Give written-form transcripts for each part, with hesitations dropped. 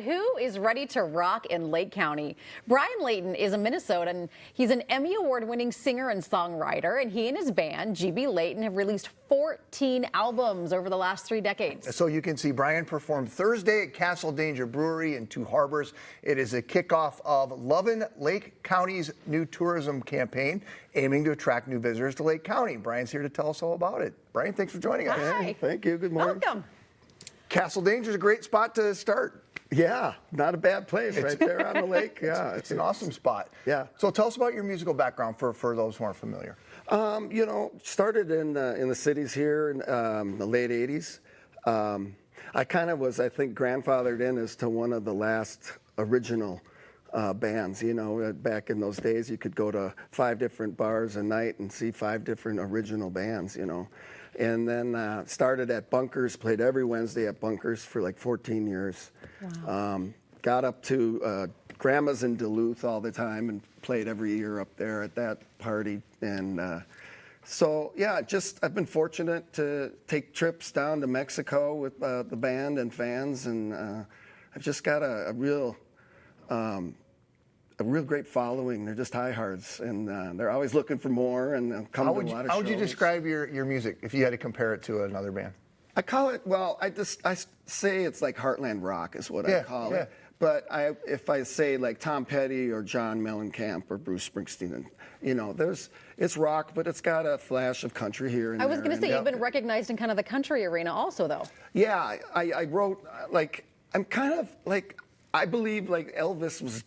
Who is ready to rock in Lake County? Brian Layton is a Minnesotan. He's an Emmy Award-winning singer and songwriter, and he and his band, GB Layton, have released 14 albums over the last 3 decades. So you can see Brian perform Thursday at Castle Danger Brewery in Two Harbors. It is a kickoff of Lovin' Lake County's new tourism campaign, aiming to attract new visitors to Lake County. Brian's here to tell us all about it. Brian, thanks for joining us. Hi. Thank you. Good morning. Welcome. Castle Danger is a great spot to start. Yeah, not a bad place right there on the lake. Yeah, It's an awesome spot. Yeah. So tell us about your musical background for those who aren't familiar. Started in the cities here in the late '80s. I kind of was, I think, grandfathered in as to one of the last original bands. You know, back in those days, you could go to 5 different bars a night and see 5 different original bands. You know, and then started at Bunkers. Played every Wednesday at Bunkers for like 14 years. Wow. Got up to Grandma's in Duluth all the time and played every year up there at that party. And so, yeah, I've been fortunate to take trips down to Mexico with the band and fans, and I've just got a real great following. They're just diehards, and they're always looking for more and come to a lot of shows. How would you describe your music if you had to compare it to another band? I call it, well, I say it's like Heartland rock is what I call it. But if I say like Tom Petty or John Mellencamp or Bruce Springsteen, you know, it's rock, but it's got a flash of country here and there. I was going to say, you've been recognized in kind of the country arena also, though. Yeah, I wrote, like, I'm kind of like, I believe like Elvis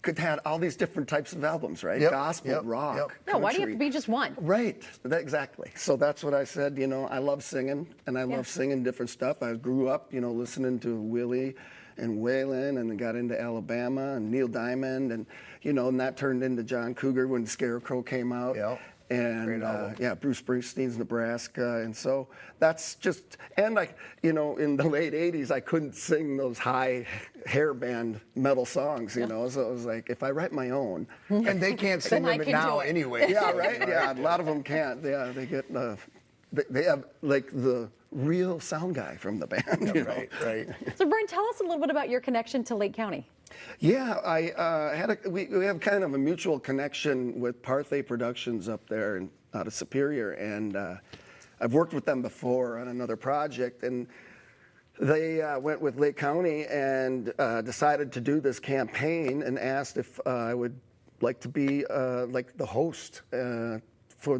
could have all these different types of albums, right? Gospel, rock, No, why do you have to be just one? Right, exactly. So that's what I said, you know, I love singing, and I love singing different stuff. I grew up, you know, listening to Willie and Waylon, and then got into Alabama and Neil Diamond, and, you know, and that turned into John Cougar when Scarecrow came out. And Bruce Springsteen's Nebraska, and so that's just, and like, you know, in the late '80s, I couldn't sing those high hair band metal songs, you know, so it was like, if I write my own, and they can't sing them now anyway. Yeah, right. Yeah, a lot of them can't. Yeah, they get they have like the real sound guy from the band. You know? Right. So, Brian, tell us a little bit about your connection to Lake County. Yeah, we have kind of a mutual connection with Parthay Productions up there out of Superior, and I've worked with them before on another project, and they went with Lake County and decided to do this campaign and asked if I would like to be like the host for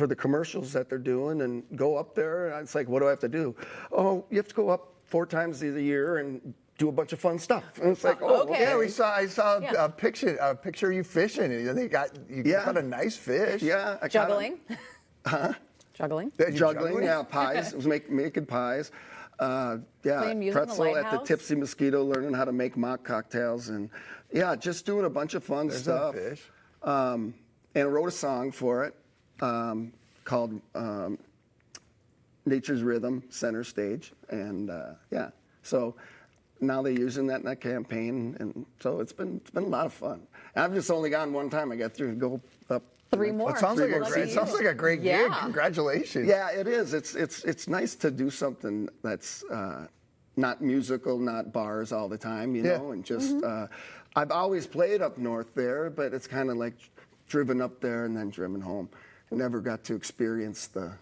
the commercials that they're doing and go up there. And it's like, what do I have to do? Oh, you have to go up 4 times a year and do a bunch of fun stuff. And it's like, okay. Yeah, I saw a picture of you fishing, and you got a nice fish. Yeah. Juggling. Juggling. Juggling, yeah, pies. It was making pies. Playing music pretzel in the at the lighthouse. Tipsy Mosquito, learning how to make mock cocktails, and yeah, just doing a bunch of fun stuff. Fish. And I wrote a song for it called Nature's Rhythm, Center Stage, and so now they're using that in that campaign, and so it's been a lot of fun. And I've just only gone one time. I got through go up 3 more. It sounds like a great gig. Congratulations. Yeah, it is. It's nice to do something that's not musical, not bars all the time, you know, and just I've always played up north there, but it's kind of like driven up there and then driven home. Never got to experience the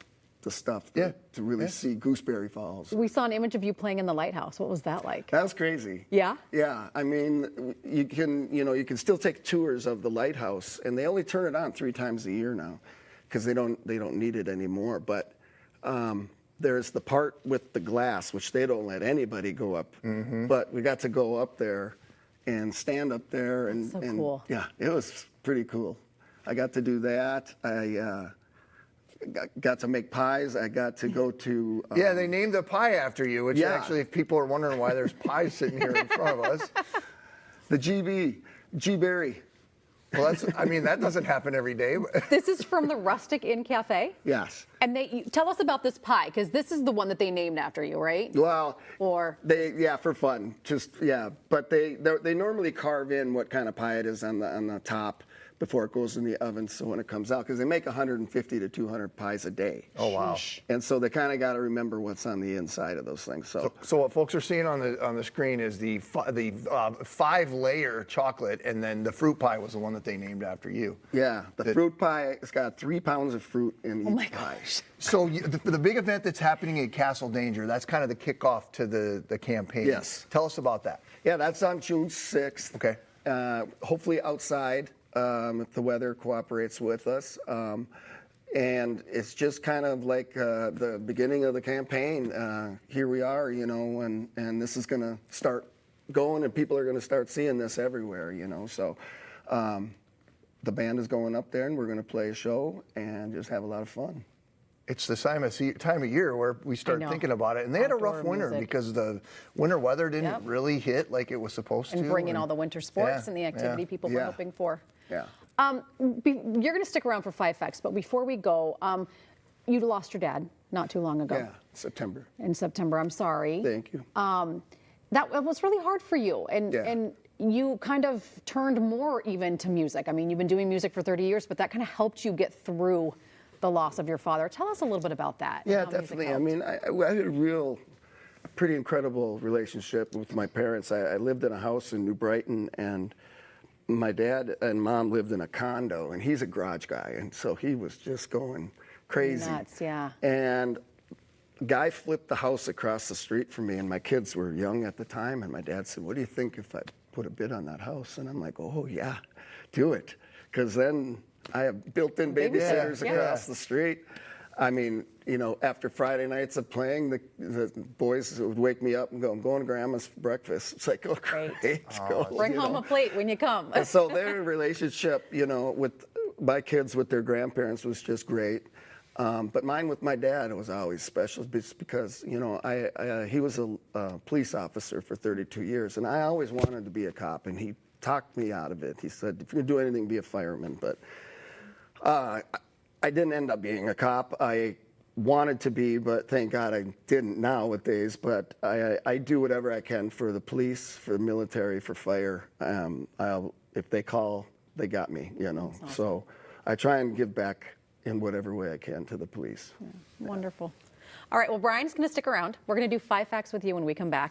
stuff to really see Gooseberry Falls. We saw an image of you playing in the lighthouse. What was that like? That was crazy. Yeah? Yeah. I mean, you can still take tours of the lighthouse, and they only turn it on 3 times a year now because they don't need it anymore. But there's the part with the glass, which they don't let anybody go up. But we got to go up there and stand up there. And, That's so cool. Yeah, it was pretty cool. I got to do that. I got to make pies. I got to go to... they named the pie after you, which actually, if people are wondering why there's pies sitting here in front of us. The G-Berry. Well, that doesn't happen every day. This is from the Rustic Inn Cafe? Yes. And tell us about this pie, because this is the one that they named after you, right? Well, for fun. But they normally carve in what kind of pie it is on the top. before it goes in the oven. So when it comes out, because they make 150 to 200 pies a day. Oh, wow. And so they kind of got to remember what's on the inside of those things. So what folks are seeing on the screen is the 5-layer chocolate, and then the fruit pie was the one that they named after you. yeah, the fruit pie, it's got 3 pounds of fruit in each Oh my pie. gosh. So the big event that's happening at Castle Danger, that's kind of the kickoff to the campaign. Yes. Tell us about that. Yeah, that's on June 6th. Okay. Hopefully outside, if the weather cooperates with us. And it's just kind of like the beginning of the campaign. Here we are, you know, and this is going to start going, and people are going to start seeing this everywhere, you know. So the band is going up there, and we're going to play a show and just have a lot of fun. It's the time of year where we start know. thinking about it. And they had a rough Outdoor winter music. because the winter weather didn't Yep. really hit like it was supposed to. And bring in all the winter sports Yeah, and the activity yeah. people were Yeah. hoping for. Yeah. You're going to stick around for 5 Facts, but before we go, you lost your dad not too long ago. Yeah, September. In September. I'm sorry. Thank you. That was really hard for you, and Yeah. and you kind of turned more even to music. I mean, you've been doing music for 30 years, but that kind of helped you get through the loss of your father. Tell us a little bit about that. and Yeah, how music definitely. I helped. mean, I had a pretty incredible relationship with my parents. I lived in a house in New Brighton, and my dad and mom lived in a condo, and he's a garage guy, and so he was just going crazy. Nuts, yeah. And guy flipped the house across the street from me, and my kids were young at the time, and my dad said, "What do you think if I put a bid on that house?" And I'm like, "Oh yeah, do it," because then I have built-in babysitters Yeah. across the street. I mean, you know, after Friday nights of playing, the boys would wake me up and go, "I'm going to Grandma's for breakfast." It's like, "Oh, great, go." Bring you home know. a plate when you come. And so their relationship, you know, with my kids with their grandparents was just great. But mine with my dad was always special, just because, you know, he was a police officer for 32 years, and I always wanted to be a cop, and he talked me out of it. He said, "If you're going to do anything, be a fireman." But I didn't end up being a cop. I wanted to be, but thank God I didn't nowadays. But I do whatever I can for the police, for the military, for fire. If they call, they got me, you know. So I try and give back in whatever way I can to the police. Wonderful. All right, well, Brian's going to stick around. We're going to do 5 Facts with you when we come back.